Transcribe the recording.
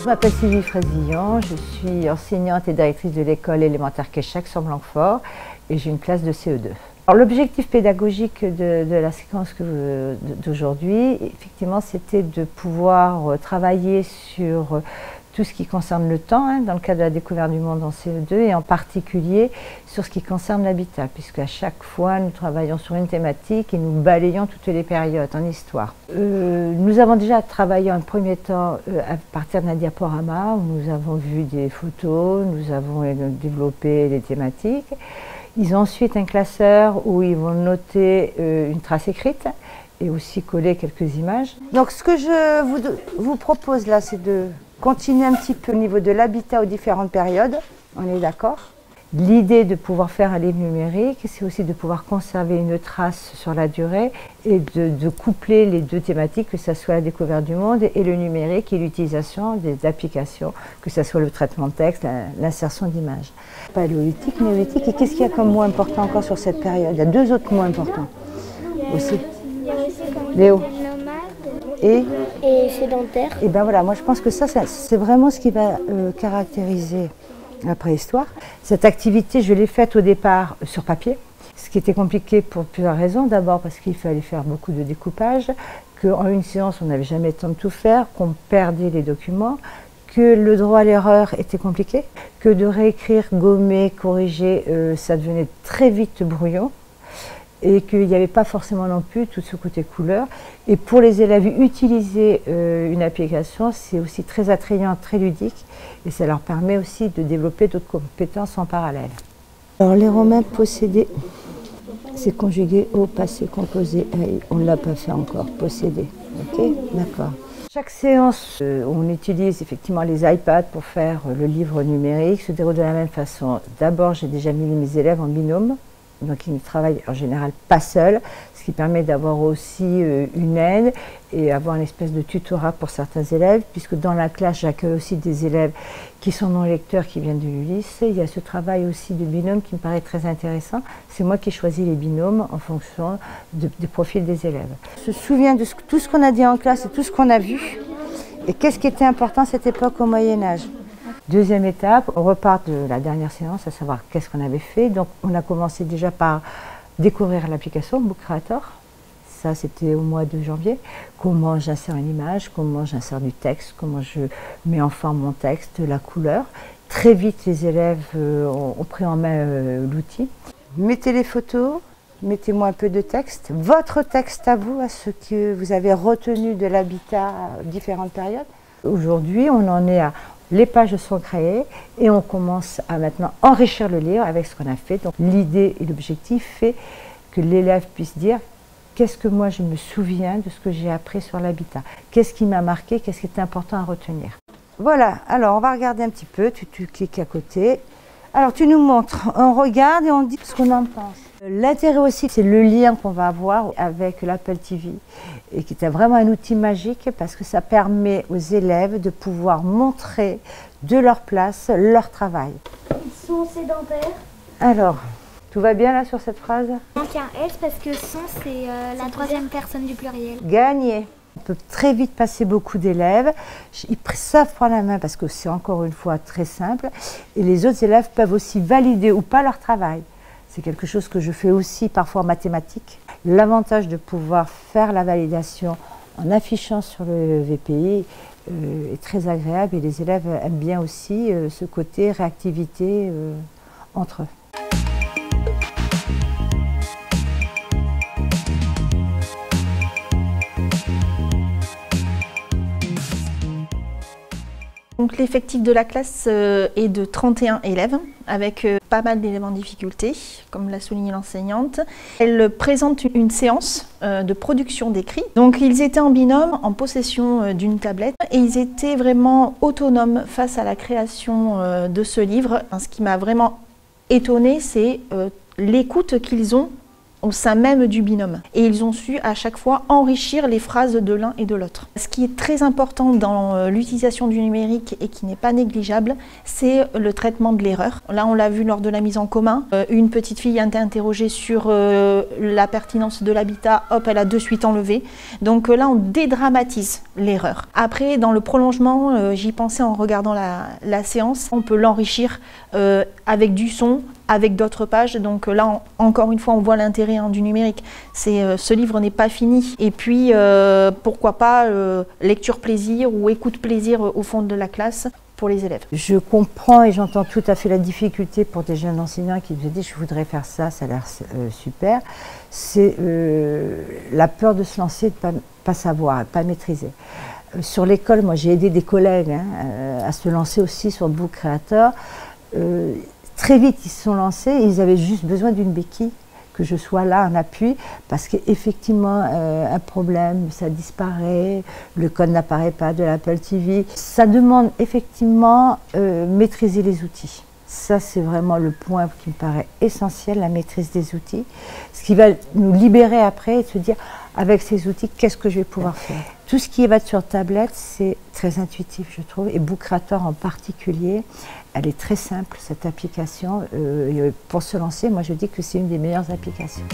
Je m'appelle Sylvie Frésillon, je suis enseignante et directrice de l'école élémentaire Quéchac sur Blanquefort et j'ai une classe de CE2. L'objectif pédagogique de la séquence d'aujourd'hui, effectivement, c'était de pouvoir travailler sur tout ce qui concerne le temps, dans le cadre de la découverte du monde en CE2, et en particulier sur ce qui concerne l'habitat, puisque à chaque fois nous travaillons sur une thématique et nous balayons toutes les périodes en histoire. Nous avons déjà travaillé en premier temps à partir d'un diaporama où nous avons vu des photos, nous avons développé les thématiques. Ils ont ensuite un classeur où ils vont noter une trace écrite et aussi coller quelques images. Donc ce que je vous propose là, c'est de continuer un petit peu au niveau de l'habitat aux différentes périodes, on est d'accord? L'idée de pouvoir faire un livre numérique, c'est aussi de pouvoir conserver une trace sur la durée et de coupler les deux thématiques, que ce soit la découverte du monde et le numérique et l'utilisation des applications, que ce soit le traitement de texte, l'insertion d'images. Paléolithique, néolithique, et qu'est-ce qu'il y a comme mot important encore sur cette période? Il y a deux autres mots importants aussi. Léo. Et sédentaire. Et bien voilà, moi je pense que ça c'est vraiment ce qui va caractériser la préhistoire. Cette activité, je l'ai faite au départ sur papier, ce qui était compliqué pour plusieurs raisons. D'abord parce qu'il fallait faire beaucoup de découpage, qu'en une séance on n'avait jamais le temps de tout faire, qu'on perdait les documents, que le droit à l'erreur était compliqué, que de réécrire, gommer, corriger, ça devenait très vite brouillon. Et qu'il n'y avait pas forcément non plus tout ce côté couleur. Et pour les élèves, utiliser une application, c'est aussi très attrayant, très ludique, et ça leur permet aussi de développer d'autres compétences en parallèle. Alors les Romains possédaient, c'est conjugué au passé composé, on ne l'a pas fait encore, posséder, ok? D'accord. Chaque séance, on utilise effectivement les iPads pour faire le livre numérique, se déroule de la même façon. D'abord, j'ai déjà mis mes élèves en binôme. Donc ils ne travaillent en général pas seuls, ce qui permet d'avoir aussi une aide et avoir une espèce de tutorat pour certains élèves, puisque dans la classe j'accueille aussi des élèves qui sont non-lecteurs, qui viennent de l'ULIS. Il y a ce travail aussi de binôme qui me paraît très intéressant. C'est moi qui choisis les binômes en fonction des profils des élèves. Je me souviens de tout ce qu'on a dit en classe et tout ce qu'on a vu, et qu'est-ce qui était important à cette époque au Moyen-Âge. Deuxième étape, on repart de la dernière séance, à savoir qu'est-ce qu'on avait fait. Donc on a commencé déjà par découvrir l'application Book Creator. Ça c'était au mois de janvier. Comment j'insère une image, comment j'insère du texte, comment je mets en forme mon texte, la couleur. Très vite les élèves ont pris en main l'outil. Mettez les photos, mettez-moi un peu de texte. Votre texte à vous, à ce que vous avez retenu de l'habitat à différentes périodes. Aujourd'hui on en est à... Les pages sont créées et on commence à maintenant enrichir le livre avec ce qu'on a fait. Donc l'idée et l'objectif fait que l'élève puisse dire qu'est-ce que moi je me souviens de ce que j'ai appris sur l'habitat, qu'est-ce qui m'a marqué, qu'est-ce qui est important à retenir. Voilà, alors on va regarder un petit peu, tu cliques à côté. Alors tu nous montres, on regarde et on dit ce qu'on en pense. L'intérêt aussi, c'est le lien qu'on va avoir avec l'Apple TV, et qui est vraiment un outil magique parce que ça permet aux élèves de pouvoir montrer de leur place leur travail. Ils sont sédentaires. Alors, tout va bien là sur cette phrase? Il manque un S parce que sont, c'est la troisième personne du pluriel. Gagné. On peut très vite passer beaucoup d'élèves, ils savent prendre la main parce que c'est encore une fois très simple, et les autres élèves peuvent aussi valider ou pas leur travail. C'est quelque chose que je fais aussi parfois en mathématiques. L'avantage de pouvoir faire la validation en affichant sur le VPI est très agréable, et les élèves aiment bien aussi ce côté réactivité entre eux. Donc l'effectif de la classe est de 31 élèves, avec pas mal d'élèves en difficulté, comme l'a souligné l'enseignante. Elle présente une séance de production d'écrits. Donc ils étaient en binôme, en possession d'une tablette, et ils étaient vraiment autonomes face à la création de ce livre. Ce qui m'a vraiment étonnée, c'est l'écoute qu'ils ont au sein même du binôme. Et ils ont su à chaque fois enrichir les phrases de l'un et de l'autre. Ce qui est très important dans l'utilisation du numérique et qui n'est pas négligeable, c'est le traitement de l'erreur. Là, on l'a vu lors de la mise en commun. Une petite fille a été interrogée sur la pertinence de l'habitat, hop, elle a de suite enlevé. Donc là, on dédramatise l'erreur. Après, dans le prolongement, j'y pensais en regardant la séance, on peut l'enrichir avec du son, avec d'autres pages. Donc là, encore une fois, on voit l'intérêt du numérique. Ce livre n'est pas fini. Et puis, pourquoi pas lecture plaisir ou écoute plaisir au fond de la classe pour les élèves. Je comprends et j'entends tout à fait la difficulté pour des jeunes enseignants qui me disent « je voudrais faire ça, ça a l'air super ». C'est la peur de se lancer, de ne pas savoir, de ne pas maîtriser. Sur l'école, moi j'ai aidé des collègues à se lancer aussi sur Book Creator. Très vite, ils se sont lancés et ils avaient juste besoin d'une béquille, que je sois là en appui, parce qu'effectivement, un problème, ça disparaît, le code n'apparaît pas de l'Apple TV. Ça demande effectivement maîtriser les outils. Ça, c'est vraiment le point qui me paraît essentiel, la maîtrise des outils. Ce qui va nous libérer après et se dire, avec ces outils, qu'est-ce que je vais pouvoir faire? Tout ce qui va sur tablette, c'est très intuitif, je trouve, et Book Creator en particulier. Elle est très simple, cette application. Pour se lancer, moi, je dis que c'est une des meilleures applications.